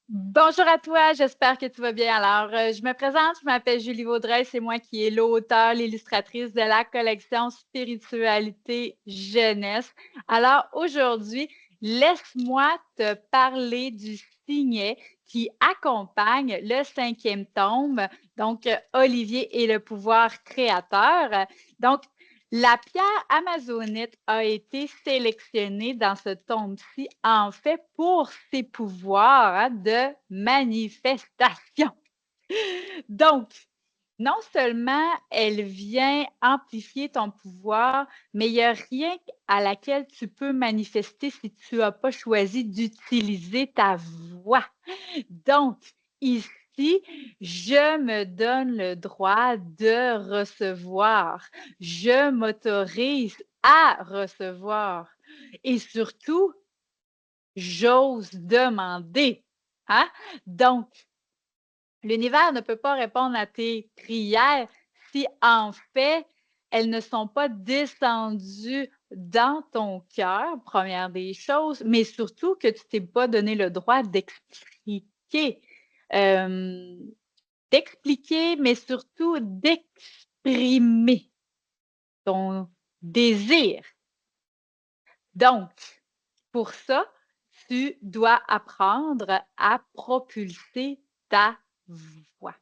Bonjour à toi, j'espère que tu vas bien. Alors, je me présente, je m'appelle Julie Vaudreuil, c'est moi qui est l'auteure, l'illustratrice de la collection Spiritualité Jeunesse. Alors, aujourd'hui, laisse-moi te parler du signet qui accompagne le 5e tome, donc Olivier et le pouvoir créateur. Donc, la pierre amazonite a été sélectionnée dans ce tome-ci, en fait, pour ses pouvoirs de manifestation. Donc, non seulement elle vient amplifier ton pouvoir, mais il n'y a rien à laquelle tu peux manifester si tu n'as pas choisi d'utiliser ta voix. Donc, ici, je me donne le droit de recevoir. Je m'autorise à recevoir. Et surtout, j'ose demander. Hein? Donc, l'univers ne peut pas répondre à tes prières si en fait, elles ne sont pas descendues dans ton cœur, première des choses, mais surtout que tu t'es pas donné le droit d'expliquer. Euh, d'expliquer, mais surtout d'exprimer ton désir. Donc, pour ça, tu dois apprendre à propulser ta voix,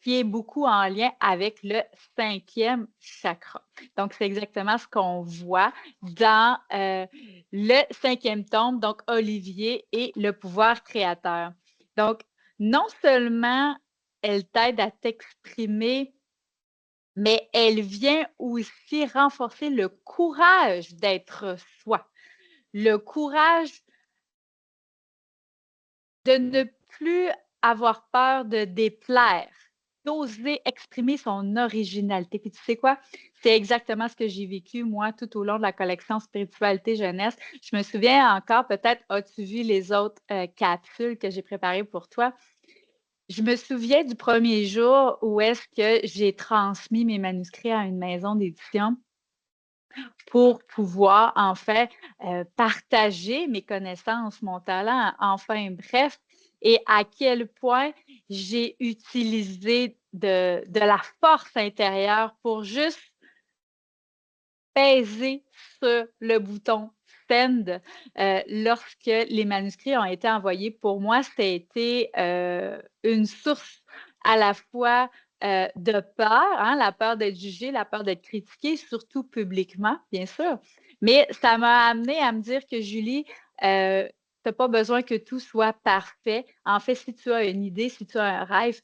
qui est beaucoup en lien avec le 5e chakra. Donc, c'est exactement ce qu'on voit dans le 5e tome, donc Olivier et le pouvoir créateur. Donc, non seulement elle t'aide à t'exprimer, mais elle vient aussi renforcer le courage d'être soi, le courage de ne plus avoir peur de déplaire, d'oser exprimer son originalité. Puis tu sais quoi? C'est exactement ce que j'ai vécu, moi, tout au long de la collection Spiritualité Jeunesse. Je me souviens encore, peut-être as-tu vu les autres capsules que j'ai préparées pour toi? Je me souviens du premier jour où est-ce que j'ai transmis mes manuscrits à une maison d'édition pour pouvoir, en fait, partager mes connaissances, mon talent, enfin bref, et à quel point j'ai utilisé de la force intérieure pour juste peser sur le bouton send lorsque les manuscrits ont été envoyés. Pour moi, c'était une source à la fois de peur, hein, la peur d'être jugée, la peur d'être critiquée, surtout publiquement, bien sûr. Mais ça m'a amené à me dire que Julie, tu n'as pas besoin que tout soit parfait. En fait, si tu as une idée, si tu as un rêve,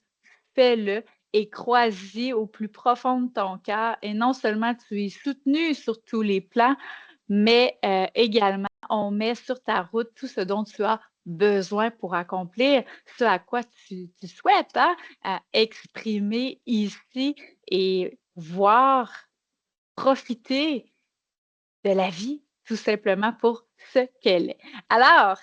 fais-le et crois-y au plus profond de ton cœur. Et non seulement tu es soutenu sur tous les plans, mais également, on met sur ta route tout ce dont tu as besoin pour accomplir ce à quoi tu souhaites hein, exprimer ici et voir, profiter de la vie tout simplement pour ce qu'elle est. Alors,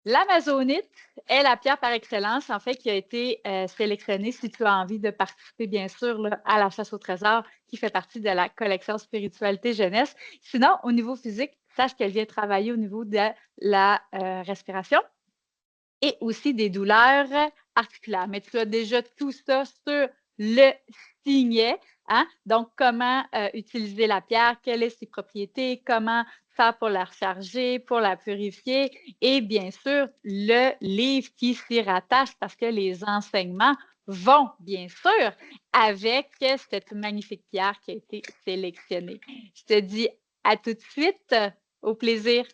l'amazonite est la pierre par excellence, en fait, qui a été sélectionnée si tu as envie de participer, bien sûr, là, à la chasse au trésor qui fait partie de la collection Spiritualité Jeunesse. Sinon, au niveau physique, sache qu'elle vient travailler au niveau de la respiration et aussi des douleurs articulaires. Mais tu as déjà tout ça sur le signet. Hein? Donc, comment utiliser la pierre, quelles sont ses propriétés, comment faire pour la recharger, pour la purifier et bien sûr, le livre qui s'y rattache parce que les enseignements vont bien sûr avec cette magnifique pierre qui a été sélectionnée. Je te dis à tout de suite, au plaisir.